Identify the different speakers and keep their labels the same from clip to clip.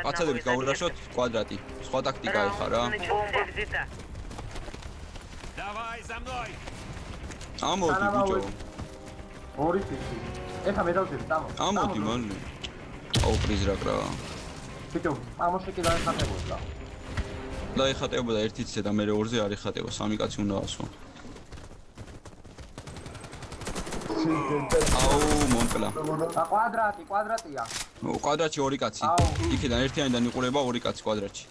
Speaker 1: კაცადებით გაურაშოთ კვადრატი. სხვა ტაქტიკა ეხა რა.
Speaker 2: Давай за мной.
Speaker 1: ამოდი ბიჭო.
Speaker 3: ორი ფიცი. ეხა მე დავწერე, დამო.
Speaker 1: ამოდი მალე. აუ პრიზრაკ რა.
Speaker 3: ბიჭო, ამოში კი დაიხატებოდა.
Speaker 1: დაიხატებოდა ერთი ცე და მე ორზე არ იხატება, სამი კაცი უნდა ასვო. აუ მომკლა.
Speaker 3: კვადრატია.
Speaker 1: კვადრატში ორი კაცი. იქიდან ერთიანიდან იყურება ორი კაცი კვადრატში.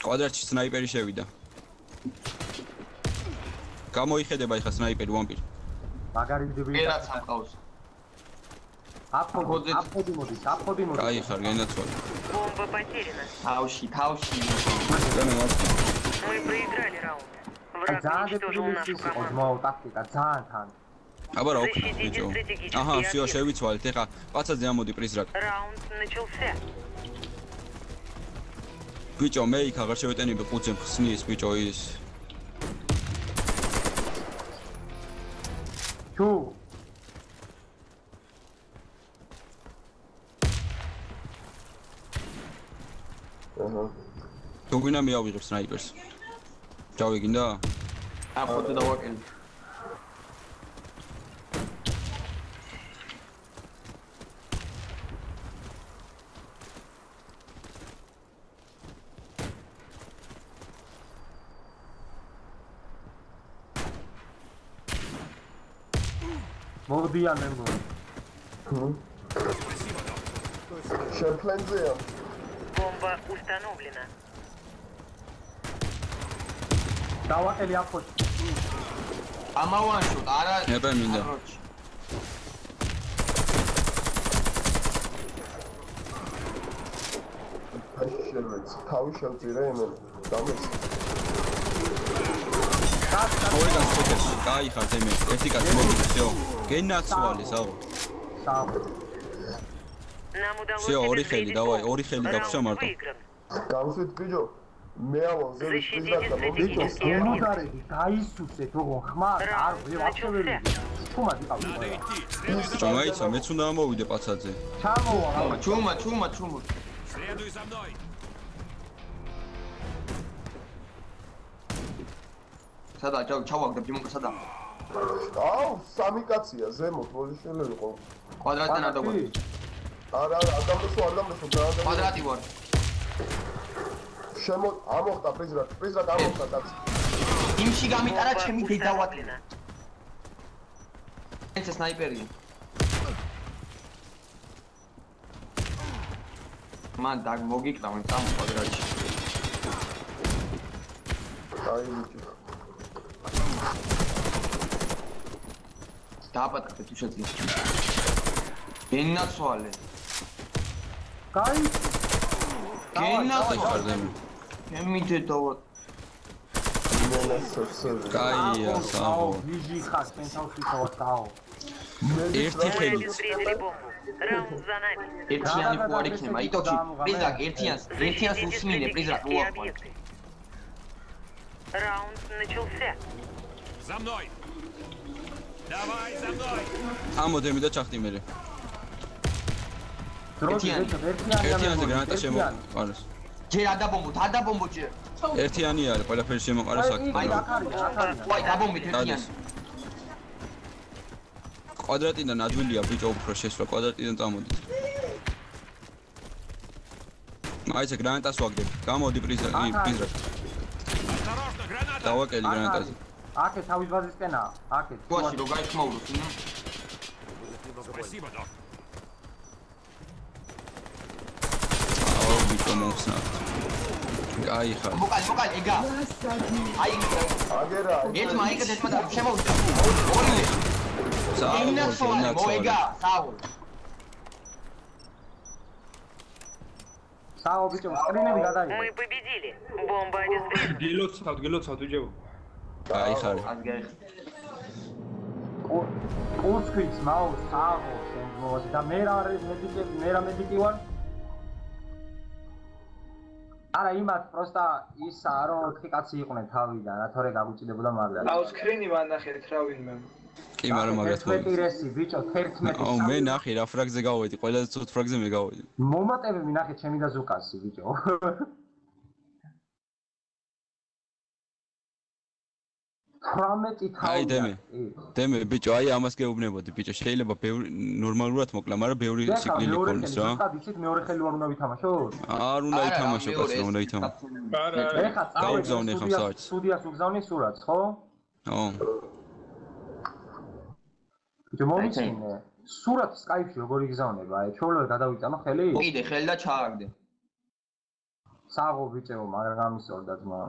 Speaker 1: კვადრატში სნაიპერი შევიდა. გამოიხედება ეხა სნაიპერი ვამპირი.
Speaker 3: მაგარი ძვირი.
Speaker 4: ერაც ამყავს.
Speaker 3: აფხოდი მოდის.
Speaker 1: კაი ხარ, გენაცვალე.
Speaker 5: Бомба потеряна.
Speaker 4: თავში.
Speaker 5: Мы проиграли раунд. Враг уничтожил нашу команду.
Speaker 3: მოუ ტაქტიკა ძალიან თან.
Speaker 1: აბა რა ოქრო ბიჭო. აჰა, всё, შევიცვალეთ. ეხა პაცაძე ამოდი პრიზრაკ.
Speaker 5: Раунд начался.
Speaker 1: ბიჭო, მე იქ აღარ შევეტენები ყუძემ ხსნის ბიჭო ის.
Speaker 3: თუ
Speaker 1: თუ გინდა მიავიღებ სნაიპერს. ჩავიგინდა?
Speaker 4: აფხოდი დავაკელი.
Speaker 3: მოდიან მე მო.
Speaker 6: Шерплензея.
Speaker 5: Бомба установлена.
Speaker 3: დავაკელი აფხოდი.
Speaker 4: ამავანშოთ, არა.
Speaker 1: ნებე მინდა.
Speaker 6: შერვეც. თავი შევწირე იმენ. დამეს.
Speaker 1: ორი კაცი ფოტოში. კაი ხარ თემე. ერთი კაცი მოვიდა, всё. გენაცვალე, საო.
Speaker 5: Нам удалось.
Speaker 1: всё, ორი ხელი, давай, ორი ხელი გაგვშა მარტო.
Speaker 6: გამსვით ბიჭო. მე ავალ ზევის პრიზმას და
Speaker 3: ბიჭო, გემოდარები დაისუსეთ ოღონ ხმარ, არ ვაფშე ვერ ვიდი. ჩუმად იყავი.
Speaker 1: ბიჭო, მაიცა, მეც უნდა ამოვიდე პაცაძე.
Speaker 3: ჩამოვა.
Speaker 4: ჩუმა.
Speaker 2: Следуй за мной.
Speaker 4: სადა ჩავაგდებ დიმონკა სადა.
Speaker 6: აუ, სამი კაცია ზემოთ, პოზიციონი იყო.
Speaker 4: კვადრატიდან არ დაგვაქვს.
Speaker 6: არა, ადამიანს არ დამესო,
Speaker 4: კვადრატი ვარ.
Speaker 6: ამოხდა პრიზრაკ ამოხდა კაცი.
Speaker 4: იმში გამიტარა ჩემი დედავატენა. ეს სნაიპერია. მან და მოგიკრავენ სამ კვადრატში.
Speaker 6: აი ბიჭო.
Speaker 4: დააპატაკე თუ შეძლებს. გენაცვალე.
Speaker 3: კაი.
Speaker 4: გენაცვალე. ჩემი დედავატ.
Speaker 1: კაია, საო.
Speaker 3: ვიჟი ხარ, პენტაუსი ხავ.
Speaker 1: ერთი ხელი.
Speaker 5: Раунд за нами.
Speaker 4: ერთიანი ხო არ იქნება. იტოჩი, პრიზრაკ ერთიანს უსმინე პრიზრაკ უახვალ.
Speaker 5: Раунд начался.
Speaker 2: За мной. Давай за мной.
Speaker 1: ამოდემი და ჩახტი მერე. ერთიანზე გრანატა შემოყარეს.
Speaker 4: ჯერ ადაბომბო ჯერ.
Speaker 1: ერთიანი არის, ყველაფერი შემოყარეს აქ.
Speaker 4: ვაი, დაბომბით ერთიანი.
Speaker 1: კვადრატიდან ადვილია ბიჭო უფრო შესვლა კვადრატიდან წამოდი. მაიცა გრანატას ვაგდებ. გამოდი პრიზრაკ.
Speaker 2: Осторожно, граната.
Speaker 1: დავაკელი გრანატაზე.
Speaker 3: აკე თავის ბაზისკენაა. აკე.
Speaker 4: გუაში რო გაიხმაუროს.
Speaker 2: Спасибо, док.
Speaker 1: აუ ბიჭო მომხსნა. კაი ხარ.
Speaker 4: მოკალი, ეგა. აი,
Speaker 6: აგერა.
Speaker 4: ერთმა შემოვიდა. ორივე. გენაცვალე, მოეგა, საო.
Speaker 3: საო ბიჭო, სკრინები გადაიღე.
Speaker 5: Мы победили. Бомба обезврежена.
Speaker 7: გილოცავ ვიჯებო.
Speaker 1: კაი ხარ.
Speaker 3: კურსკის მაუ საო შენ მოდი და მე რა მედიკი ვარ. არა იმათ პროსტა ისა რომ 4 კაცი იყვნენ თავიდან, რა თორე გაგუჭიდებოდა მაგრამ.
Speaker 7: აუ სკრინი მანახეთ რა ვინმე.
Speaker 1: კი, მაგრამ მაგათ მოდი.
Speaker 3: 11 რესი, ბიჭო, 11.
Speaker 1: აუ, მე ნახე რა ფრაგზე გავედი, ყველაზე ცუდ ფრაგზე მე გავედი.
Speaker 3: მომატებები ნახე ჩემი და ზუკასი, ბიჭო. 18
Speaker 1: აი
Speaker 3: თავი.
Speaker 1: დემე ბიჭო, აი ამას გეუბნებოდი ბიჭო, შეიძლება ბევრი ნორმალურად მოკლა, მაგრამ ბევრი ციკლი გქონდეს რა.
Speaker 3: ხა ვიცით მეორე ხელი არ უნდა ვითამაშოთ?
Speaker 1: არ უნდა ითამაშო, კაცო, უნდა ითამაშო.
Speaker 3: ეხა
Speaker 1: გავგზავნე ხომ საათში.
Speaker 3: სტუდიას უგზავნე სურათს, ხო?
Speaker 1: ო.
Speaker 3: ბიჭო, მომიცინე. სურათს Skype-ში როგორ იგზავნება? აი, ჩვეულებრივ გადავიტანო ხელი?
Speaker 4: კიდე ხელი და ჩააგდე.
Speaker 3: საღო ბიჭო, მაგრამ გამისორდა ძმა.